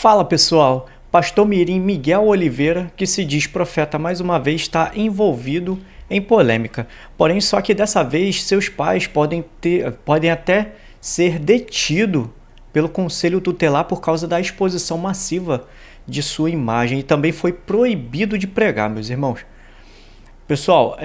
Fala pessoal, Pastor Mirim Miguel Oliveira, que se diz profeta mais uma vez, está envolvido em polêmica. Porém, só que dessa vez seus pais podem até ser detidos pelo Conselho Tutelar por causa da exposição massiva de sua imagem e também foi proibido de pregar, meus irmãos. Pessoal,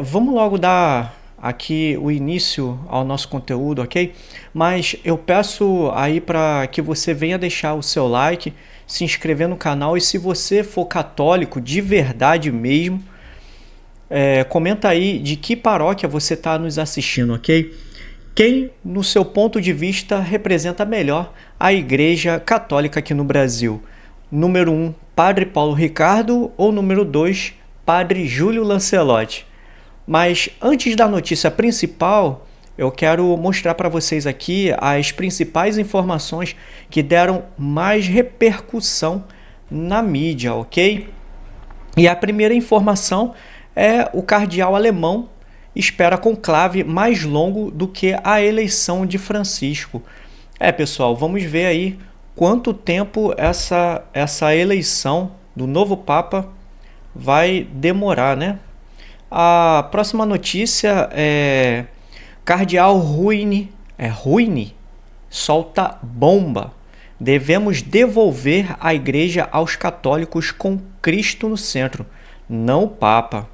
vamos logo dar aqui o início ao nosso conteúdo, ok? Mas eu peço aí para que você venha deixar o seu like, se inscrever no canal e se você for católico de verdade mesmo, comenta aí de que paróquia você está nos assistindo, ok? Quem, no seu ponto de vista, representa melhor a Igreja Católica aqui no Brasil? Número 1, Padre Paulo Ricardo ou número 2, Padre Júlio Lancelotti? Mas antes da notícia principal, eu quero mostrar para vocês aqui as principais informações que deram mais repercussão na mídia, ok? E a primeira informação é o cardeal alemão espera conclave mais longo do que a eleição de Francisco. Pessoal, vamos ver aí quanto tempo essa eleição do novo Papa vai demorar, né? A próxima notícia é Cardeal Ruini solta bomba. Devemos devolver a igreja aos católicos com Cristo no centro, não o Papa.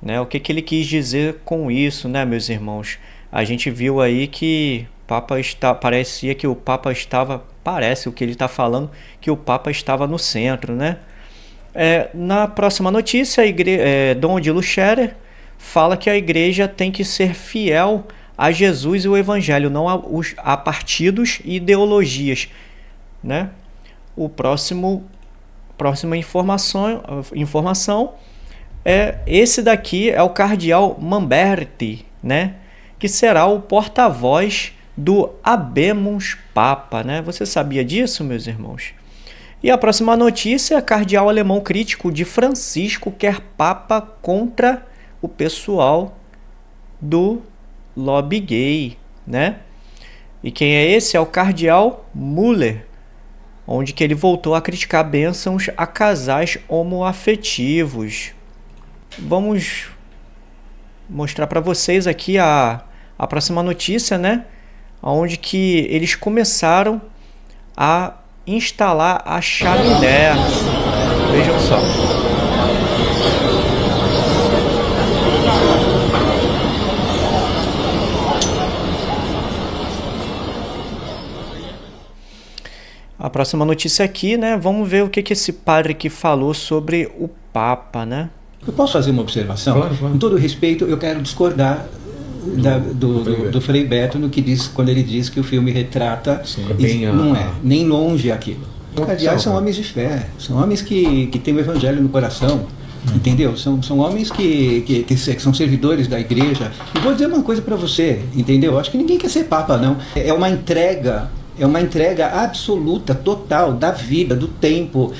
Né? O que ele quis dizer com isso, né, meus irmãos? A gente viu aí que parece o que ele está falando, que o Papa estava no centro, né? Na próxima notícia, Dom Odilo Scherer fala que a igreja tem que ser fiel a Jesus e o Evangelho, não a partidos e ideologias, né? Próxima informação esse daqui é o cardeal Mamberti, né? Que será o porta-voz do Habemus Papa, né? Você sabia disso, meus irmãos? E a próxima notícia, cardeal alemão crítico de Francisco quer Papa contra o pessoal do lobby gay, né? E quem é esse? É o cardeal Müller, onde que ele voltou a criticar bênçãos a casais homoafetivos. Vamos mostrar para vocês aqui a próxima notícia, né? Onde que eles começaram a instalar a chaminé. Vejam só. A próxima notícia aqui, né? Vamos ver o que esse padre aqui falou sobre o Papa, né? Eu posso fazer uma observação? Claro. Com todo respeito, eu quero discordar do Frei Beto no que diz, quando ele diz que o filme retrata. Não é, nem longe aquilo. Os cardeais são homens de fé, são homens que têm o evangelho no coração, entendeu? São homens que são servidores da igreja. E vou dizer uma coisa para você, entendeu? Acho que ninguém quer ser papa, não. É uma entrega absoluta, total, da vida, do tempo,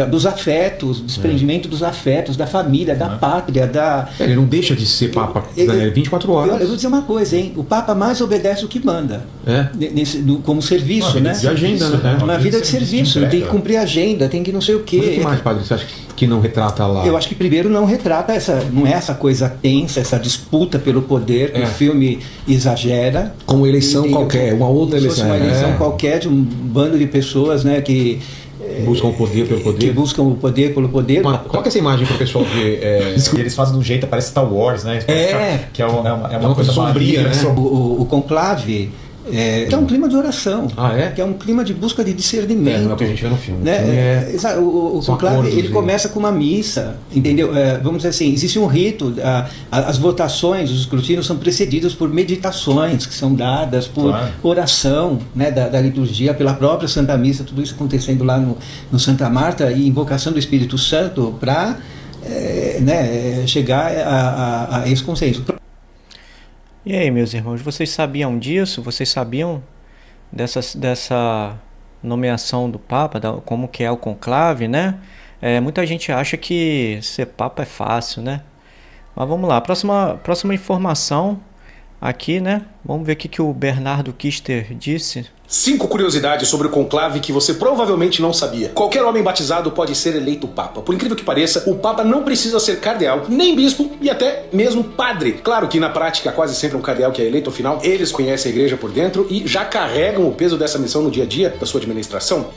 dos afetos, do desprendimento dos afetos, da família, da pátria, Ele não deixa de ser Papa 24 horas. Eu vou dizer uma coisa, hein? O Papa mais obedece o que manda. Como serviço, né? De agenda, né? Na vida de serviço. Tem que cumprir a agenda, tem que não sei o quê. Mas o que mais, padre, você acha que não retrata lá? Eu acho que primeiro não retrata não é essa coisa tensa, essa disputa pelo poder que o filme exagera. Como eleição qualquer, uma outra eleição. Uma eleição qualquer de um bando de pessoas, né, que buscam o poder pelo poder. Que buscam o poder pelo poder. Coloca essa imagem para o pessoal ver. Eles fazem de um jeito, parece Star Wars, né? Que é uma coisa sombria, né? O conclave é um clima de oração, que é um clima de busca de discernimento. Não é o que a gente vê no filme. Né? O conclave ele começa com uma missa, entendeu? Vamos dizer assim, existe um rito, as votações, os escrutínios são precedidos por meditações que são dadas por oração, né, da liturgia, pela própria Santa Missa, tudo isso acontecendo lá no Santa Marta e invocação do Espírito Santo para chegar a esse consenso. E aí, meus irmãos, vocês sabiam disso? Vocês sabiam dessa nomeação do Papa, como que é o conclave, né? Muita gente acha que ser Papa é fácil, né? Mas vamos lá, próxima informação aqui, né? Vamos ver o que o Bernardo Kister disse. 5 curiosidades sobre o conclave que você provavelmente não sabia. Qualquer homem batizado pode ser eleito papa. Por incrível que pareça, o papa não precisa ser cardeal, nem bispo e até mesmo padre. Claro que na prática quase sempre é um cardeal que é eleito, afinal eles conhecem a igreja por dentro e já carregam o peso dessa missão no dia a dia da sua administração.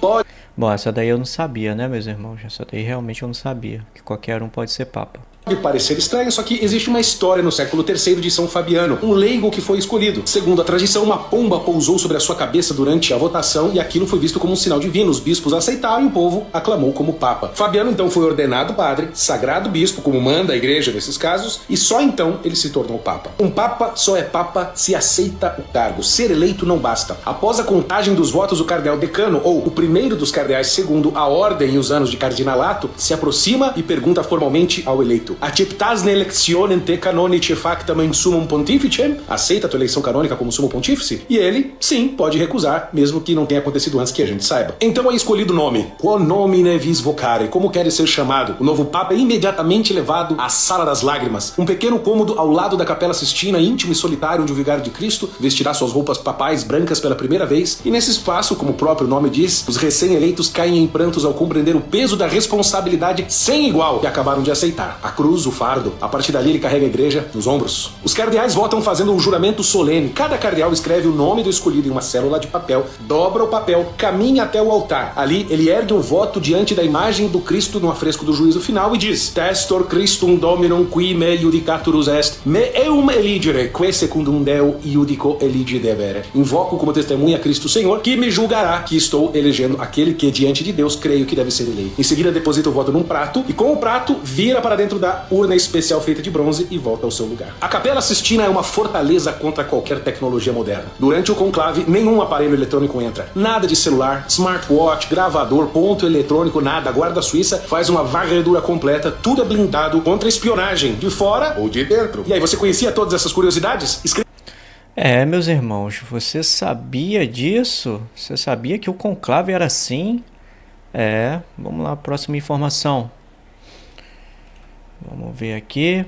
Bom, essa daí eu não sabia, né, meus irmãos? Essa daí realmente eu não sabia, que qualquer um pode ser papa. Pode parecer estranho, só que existe uma história no século III de São Fabiano, um leigo que foi escolhido. Segundo a tradição, uma pomba pousou sobre a sua cabeça durante a votação e aquilo foi visto como um sinal divino. Os bispos aceitaram e o povo aclamou como papa. Fabiano então foi ordenado padre, sagrado bispo, como manda a igreja nesses casos, e só então ele se tornou papa. Um papa só é papa se aceita o cargo. Ser eleito não basta. Após a contagem dos votos, o cardeal decano, ou o primeiro dos cardeais segundo a ordem e os anos de cardinalato, se aproxima e pergunta formalmente ao eleito: Acceptas ne electionem te canonice factam in summum pontificem? Aceita a tua eleição canônica como sumo pontífice? E ele, sim, pode recusar, mesmo que não tenha acontecido antes que a gente saiba. Então é escolhido o nome. Quo nomine vis vocare? Como queres ser chamado? O novo papa é imediatamente levado à Sala das Lágrimas, um pequeno cômodo ao lado da Capela Sistina, íntimo e solitário, onde o vigário de Cristo vestirá suas roupas papais brancas pela primeira vez. E nesse espaço, como o próprio nome diz, os recém-eleitos caem em prantos ao compreender o peso da responsabilidade sem igual que acabaram de aceitar. A cruz, o fardo. A partir dali ele carrega a igreja nos ombros. Os cardeais votam fazendo um juramento solene. Cada cardeal escreve o nome do escolhido em uma célula de papel, dobra o papel, caminha até o altar. Ali ele ergue um voto diante da imagem do Cristo no afresco do juízo final e diz: Testor Christum Dominum qui me judicaturus est, me eum eligere, que secundum Deo iudico eligidebere. Invoco como testemunha Cristo Senhor, que me julgará que estou elegendo aquele que diante de Deus creio que deve ser eleito. Em seguida deposita o voto num prato e com o prato vira para dentro da urna especial feita de bronze e volta ao seu lugar. A Capela Sistina é uma fortaleza contra qualquer tecnologia moderna. Durante o conclave, nenhum aparelho eletrônico entra. Nada de celular, smartwatch, gravador, ponto eletrônico, nada. A Guarda Suíça faz uma varredura completa, tudo é blindado contra espionagem, de fora ou de dentro. E aí, você conhecia todas essas curiosidades? Meus irmãos, você sabia disso? Você sabia que o conclave era assim? Vamos lá, próxima informação. Vamos ver aqui.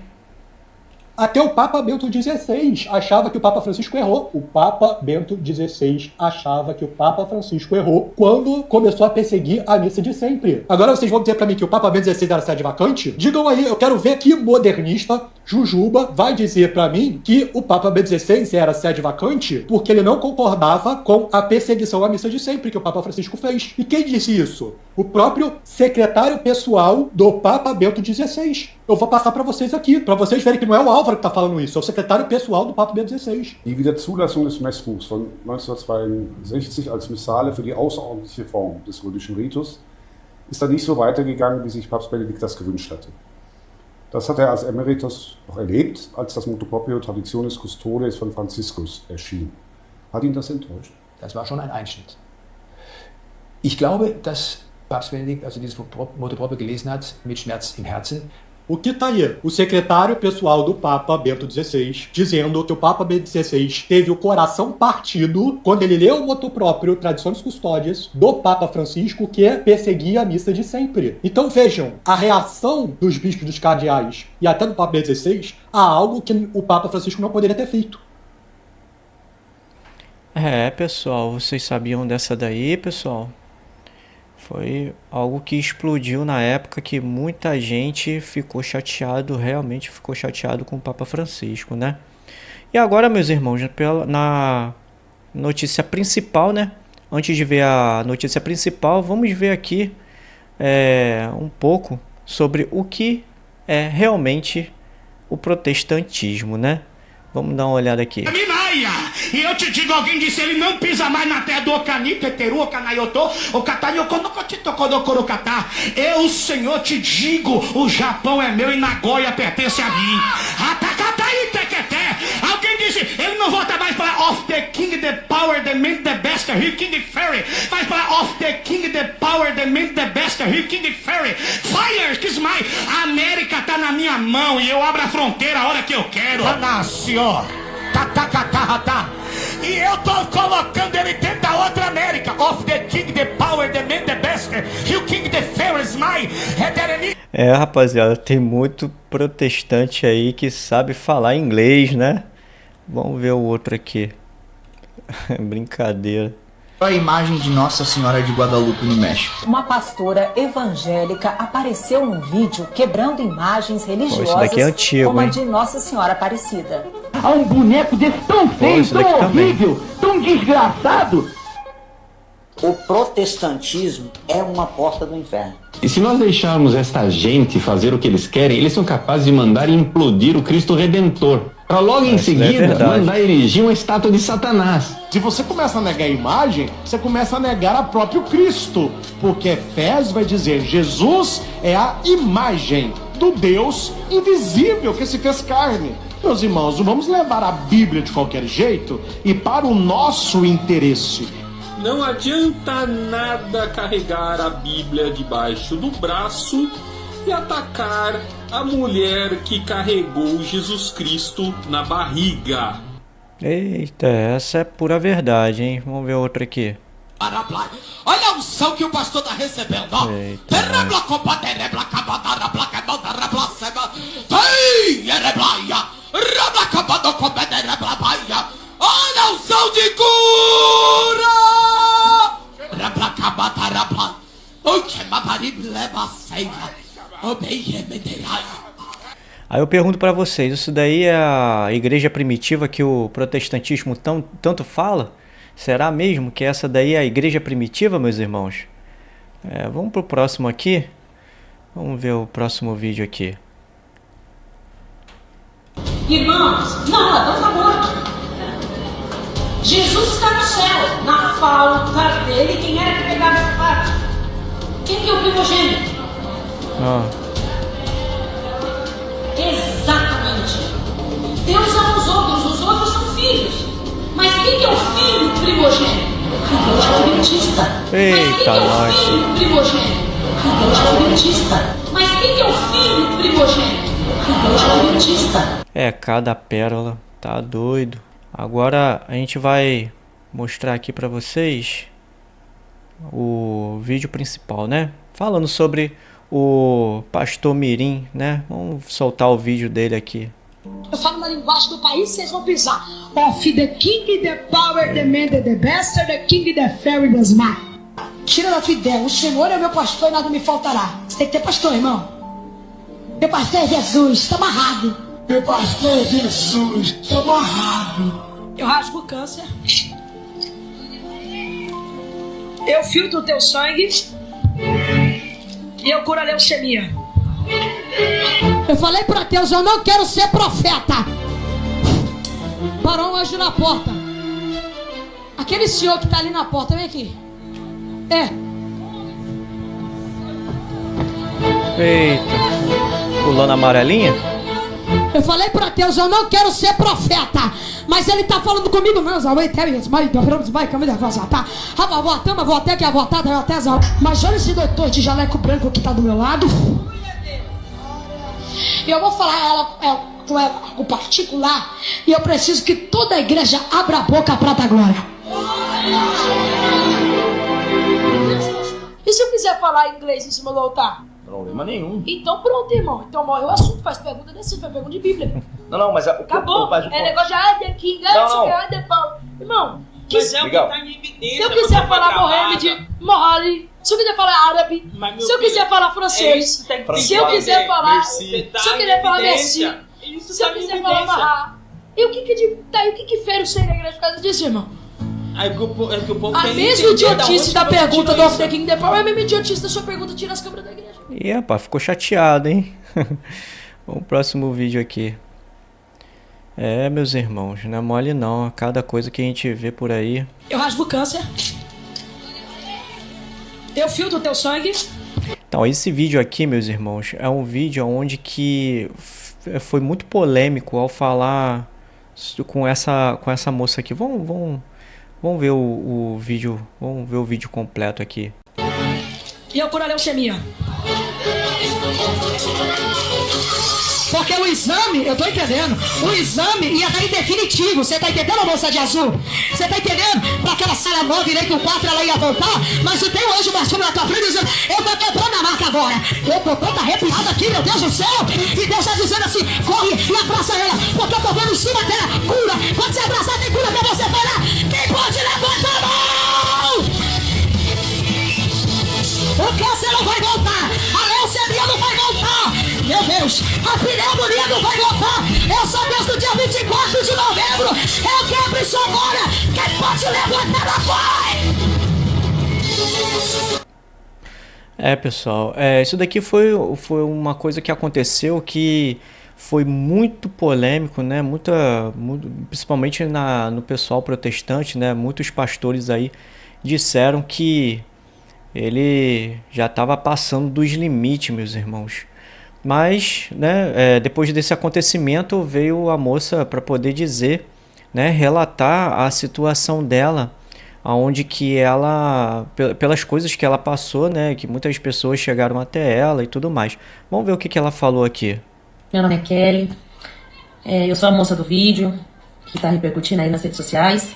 Até o Papa Bento XVI achava que o Papa Francisco errou. O Papa Bento XVI achava que o Papa Francisco errou quando começou a perseguir a missa de sempre. Agora vocês vão dizer pra mim que o Papa Bento XVI era sede vacante? Digam aí, eu quero ver que modernista Jujuba vai dizer pra mim que o Papa Bento XVI era sede vacante porque ele não concordava com a perseguição à missa de sempre que o Papa Francisco fez. E quem disse isso? O próprio secretário pessoal do Papa Bento XVI. Eu vou passar pra vocês aqui, pra vocês verem que não é o Álvaro que tá falando isso, é o secretário pessoal do Papa Bento XVI. Die Wiederzulassung des Messbuchs von 1962 als Missale für die außerordentliche Form des römischen Ritus ist dann nicht so weitergegangen, wie sich Papst Benedikt das gewünscht hatte. Das hat er als Emeritus noch erlebt, als das Motu Proprio Traditionis Custodes von Franziskus erschien. Hat ihn das enttäuscht? Das war schon ein Einschnitt. Ich glaube, dass Papst Benedikt, als er dieses Motu Proprio gelesen hat, mit Schmerz im Herzen. O que tá aí? O secretário pessoal do Papa Bento XVI dizendo que o Papa Bento XVI teve o coração partido quando ele leu o motu próprio Traditionis Custodes do Papa Francisco, que perseguia a missa de sempre. Então vejam, a reação dos bispos, dos cardeais e até do Papa Bento XVI a algo que o Papa Francisco não poderia ter feito. Pessoal, vocês sabiam dessa daí, pessoal? Foi algo que explodiu na época que muita gente ficou chateado, realmente ficou chateado com o Papa Francisco, né? E agora, meus irmãos, na notícia principal, né? Antes de ver a notícia principal, vamos ver aqui um pouco sobre o que é realmente o protestantismo, né? Vamos dar uma olhada aqui. E eu te digo, alguém disse, ele não pisa mais na terra do Ocanito, Eteru, Ocanaiotô, Okatayokorokorokatá. Eu, Senhor, te digo, o Japão é meu e Nagoya pertence a mim. Alguém disse, ele não volta mais para of the king, the power, the man, the best, he king fairy. Vai para of the king, the power, the man, the best, he king fairy. Fire, kiss my. A América tá na minha mão e eu abro a fronteira a hora que eu quero. Senhor. E eu tô colocando ele dentro da outra América. Of the king, the power, the man, the best, you king, the fair is my. Rapaziada, tem muito protestante aí que sabe falar inglês, né? Vamos ver o outro aqui. Brincadeira. A imagem de Nossa Senhora de Guadalupe no México. Uma pastora evangélica apareceu num vídeo quebrando imagens religiosas, isso daqui é antigo, como a hein? de Nossa Senhora Aparecida. Há um boneco desse tão feio, tão horrível, tão desgraçado. O protestantismo é uma porta do inferno. E se nós deixarmos esta gente fazer o que eles querem, eles são capazes de mandar implodir o Cristo Redentor, para logo em seguida mandar erigir uma estátua de Satanás. Se você começa a negar a imagem, você começa a negar a próprio Cristo, porque Efésios vai dizer: Jesus é a imagem do Deus invisível que se fez carne. Meus irmãos, não vamos levar a Bíblia de qualquer jeito e para o nosso interesse. Não adianta nada carregar a Bíblia debaixo do braço e atacar a mulher que carregou Jesus Cristo na barriga. Eita, essa é pura verdade, hein? Vamos ver outra aqui. Olha a unção que o pastor tá recebendo, ó. Olha a unção de cura! Aí eu pergunto pra vocês, isso daí é a igreja primitiva que o protestantismo tanto fala? Será mesmo que essa daí é a igreja primitiva, meus irmãos? Vamos pro próximo aqui. Vamos ver o próximo vídeo aqui. Irmãos, Maradona está morto. Jesus está no céu. Na falta dele, quem era que pegava essa parte? Quem que é o primogênito? Exatamente. Deus ama os outros são filhos. Mas quem que é o filho primogênito? Igreja Adventista. Eita, nós. Filho primogênito? Igreja Adventista. Mas quem que é o filho primogênito? Igreja Adventista. Cada pérola, tá doido. Agora a gente vai mostrar aqui pra vocês o vídeo principal, né? Falando sobre o pastor Mirim, né? Vamos soltar o vídeo dele aqui. Eu falo na linguagem do país, vocês vão pensar: of the king, the power, the man, the bastard, the king, the fairy, the smart. Tira da tua ideia, o Senhor é o meu pastor e nada me faltará. Você tem que ter pastor, irmão. Meu pastor é Jesus, tá amarrado. Meu pastor é Jesus, tá amarrado. Eu rasgo o câncer. Eu filtro o teu sangue. E eu curo a leucemia. Eu falei pra Deus, eu não quero ser profeta. Parou um anjo na porta. Aquele senhor que tá ali na porta, vem aqui. Eita, pulando a amarelinha? Eu falei pra Deus, eu não quero ser profeta. Mas ele tá falando comigo, não. Mas olha esse doutor de jaleco branco que tá do meu lado. E eu vou falar com algo particular. E eu preciso que toda a igreja abra a boca pra dar glória. E se eu quiser falar inglês em cima do altar? Problema nenhum. Então pronto, irmão. Então morre o assunto, faz pergunta desse, faz pergunta de Bíblia. Não, mas acabou. negócio de the king, the power. Irmão, se eu quiser falar Mohamed, Mohali, se eu quiser falar árabe, se eu quiser falar francês, se eu quiser falar Merci, se eu quiser falar Mahá, e o que fere o sangue da igreja por causa disso, irmão? A mesma idiotice da pergunta do Of the King, the Power é a mesma idiotice da sua pergunta, tira as câmeras da igreja. E rapaz, ficou chateado, hein? Vamos pro próximo vídeo aqui. Meus irmãos, não é mole não. Cada coisa que a gente vê por aí. Eu rasgo o câncer. Eu filtro o teu sangue. Então, esse vídeo aqui, meus irmãos, é um vídeo onde que foi muito polêmico ao falar com essa moça aqui. Vamos ver o vídeo. Vamos ver o vídeo completo aqui. E eu curo a leucemia. Porque o exame, eu tô entendendo, o exame ia estar em definitivo. Você tá entendendo, moça de azul? Você tá entendendo? Pra aquela sala 9, nem que o 4 ela ia voltar, mas se tem hoje uma chuva na tua frente dizendo, eu tô quebrando a marca agora. Eu tô toda arrepiada aqui, meu Deus do céu. E Deus tá dizendo assim, corre e abraça ela, porque eu tô vendo em cima dela cura. Pode ser abraçado, tem cura pra você falar. Quem pode levantar a mão? O câncer não vai voltar, a leucemia não vai voltar, meu Deus, a pneumonia não vai voltar. Eu sou Deus do dia 24 de novembro, eu quebro isso agora. Quem pode levantar a voz? Pessoal, isso daqui foi uma coisa que aconteceu que foi muito polêmico, né? Principalmente no pessoal protestante, né? Muitos pastores aí disseram que ele já estava passando dos limites, meus irmãos. Mas, né, depois desse acontecimento, veio a moça para poder dizer, né, relatar a situação dela, aonde que ela, pelas coisas que ela passou, né, que muitas pessoas chegaram até ela e tudo mais. Vamos ver o que ela falou aqui. Meu nome é Kelly, eu sou a moça do vídeo que está repercutindo aí nas redes sociais.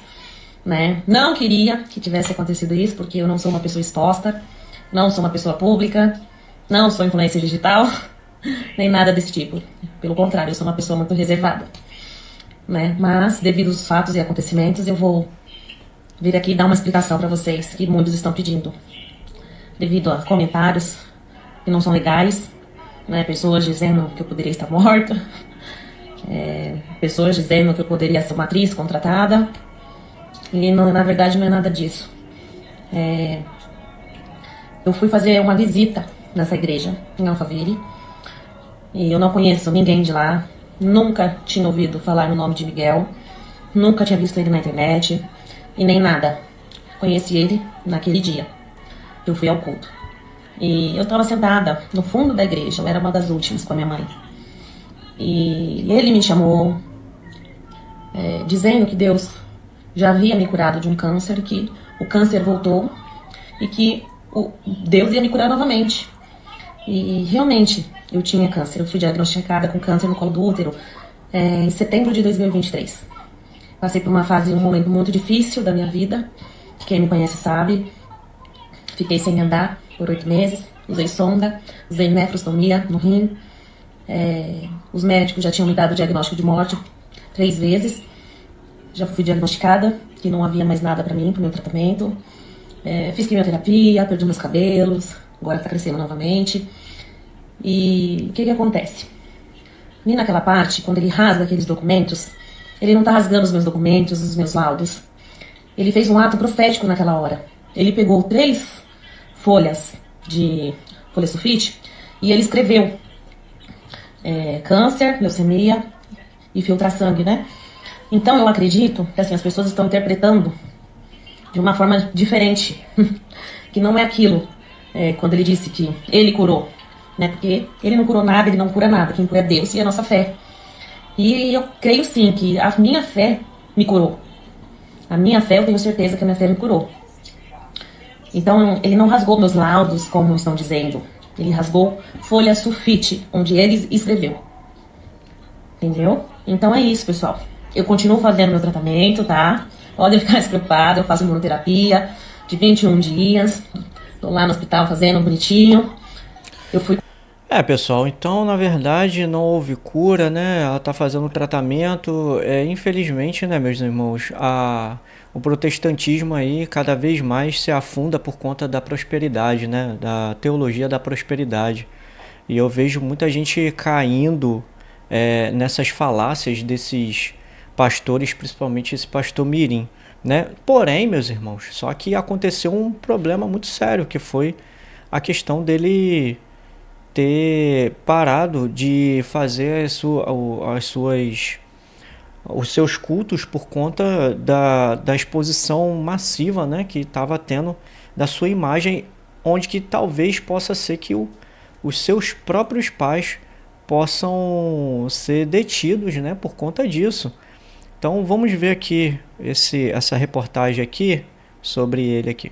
Né? Não queria que tivesse acontecido isso, porque eu não sou uma pessoa exposta, não sou uma pessoa pública, não sou influência digital, nem nada desse tipo. Pelo contrário, eu sou uma pessoa muito reservada. Né? Mas, devido aos fatos e acontecimentos, eu vou vir aqui dar uma explicação para vocês, que muitos estão pedindo. Devido a comentários que não são legais, né? Pessoas dizendo que eu poderia estar morta, pessoas dizendo que eu poderia ser uma atriz contratada. E na verdade não é nada disso. Eu fui fazer uma visita nessa igreja em Alphaville e eu não conheço ninguém de lá, nunca tinha ouvido falar no nome de Miguel, nunca tinha visto ele na internet e nem nada. Conheci ele naquele dia. Eu fui ao culto e eu estava sentada no fundo da igreja, eu era uma das últimas com a minha mãe. E ele me chamou dizendo que Deus já havia me curado de um câncer, que o câncer voltou e que Deus ia me curar novamente. E realmente eu tinha câncer. Eu fui diagnosticada com câncer no colo do útero em setembro de 2023. Passei por um momento muito difícil da minha vida. Quem me conhece sabe. Fiquei sem andar por 8 meses. Usei sonda, usei nefrostomia no rim. Os médicos já tinham me dado o diagnóstico de morte 3 vezes. Já fui diagnosticada, que não havia mais nada para mim, pro meu tratamento. Fiz quimioterapia, perdi meus cabelos, agora tá crescendo novamente. E o que acontece? E naquela parte, quando ele rasga aqueles documentos, ele não tá rasgando os meus documentos, os meus laudos. Ele fez um ato profético naquela hora. Ele pegou 3 folhas de folha sulfite e ele escreveu câncer, leucemia e filtrar sangue, né? Então eu acredito que assim, as pessoas estão interpretando de uma forma diferente, que não é aquilo, quando ele disse que ele curou, né? Porque ele não curou nada, ele não cura nada, quem cura é Deus e a nossa fé. E eu creio sim que a minha fé me curou. A minha fé, eu tenho certeza que a minha fé me curou. Então ele não rasgou meus laudos, como estão dizendo. Ele rasgou folha sulfite, onde ele escreveu. Entendeu? Então é isso, pessoal. Eu continuo fazendo meu tratamento, tá? Podem ficar despreocupados, eu faço imunoterapia de 21 dias. Tô lá no hospital fazendo bonitinho. Eu fui... pessoal, então na verdade não houve cura, né? Ela tá fazendo tratamento. Infelizmente, né, meus irmãos, o protestantismo aí cada vez mais se afunda por conta da prosperidade, né? Da teologia da prosperidade. E eu vejo muita gente caindo nessas falácias desses pastores, principalmente esse pastor Mirim, né? Porém, meus irmãos, só que aconteceu um problema muito sério, que foi a questão dele ter parado de fazer os seus cultos por conta da exposição massiva, né, que estava tendo da sua imagem, onde que talvez possa ser que os seus próprios pais possam ser detidos, né, por conta disso. Então vamos ver aqui essa reportagem aqui sobre ele aqui.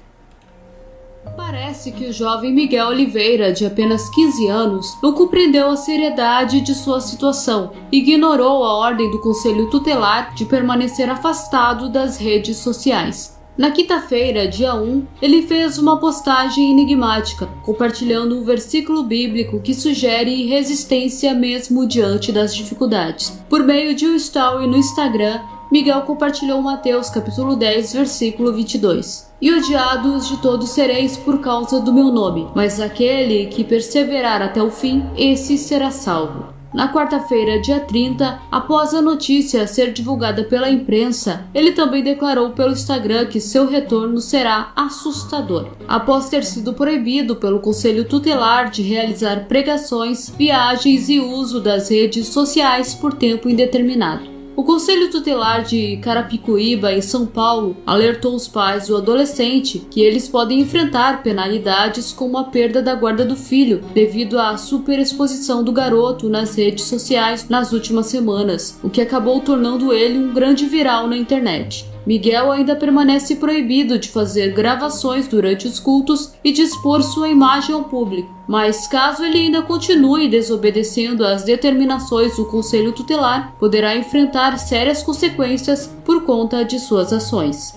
Parece que o jovem Miguel Oliveira, de apenas 15 anos, não compreendeu a seriedade de sua situação e ignorou a ordem do Conselho Tutelar de permanecer afastado das redes sociais. Na quinta-feira, dia 1, ele fez uma postagem enigmática, compartilhando um versículo bíblico que sugere resistência mesmo diante das dificuldades. Por meio de um story no Instagram, Miguel compartilhou Mateus capítulo 10, versículo 22. E odiados de todos sereis por causa do meu nome, mas aquele que perseverar até o fim, esse será salvo. Na quarta-feira, dia 30, após a notícia ser divulgada pela imprensa, ele também declarou pelo Instagram que seu retorno será assustador, após ter sido proibido pelo Conselho Tutelar de realizar pregações, viagens e uso das redes sociais por tempo indeterminado. O Conselho Tutelar de Carapicuíba, em São Paulo, alertou os pais do adolescente que eles podem enfrentar penalidades como a perda da guarda do filho, devido à superexposição do garoto nas redes sociais nas últimas semanas, o que acabou tornando ele um grande viral na internet. Miguel ainda permanece proibido de fazer gravações durante os cultos e de expor sua imagem ao público, mas caso ele ainda continue desobedecendo às determinações do Conselho Tutelar, poderá enfrentar sérias consequências por conta de suas ações.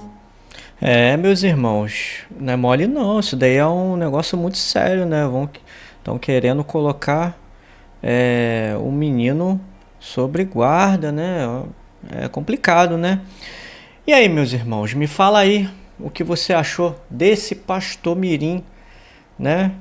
Meus irmãos, não é mole não, isso daí é um negócio muito sério, né? Estão querendo colocar o menino sobre guarda, né? É complicado, né? E aí, meus irmãos, me fala aí o que você achou desse pastor mirim, né?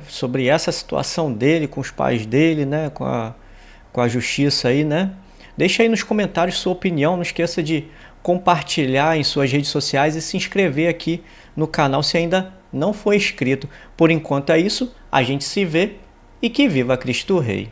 Sobre essa situação dele, com os pais dele, né? Com a justiça aí, né? Deixa aí nos comentários sua opinião, não esqueça de compartilhar em suas redes sociais e se inscrever aqui no canal se ainda não for inscrito. Por enquanto é isso, a gente se vê e que viva Cristo Rei!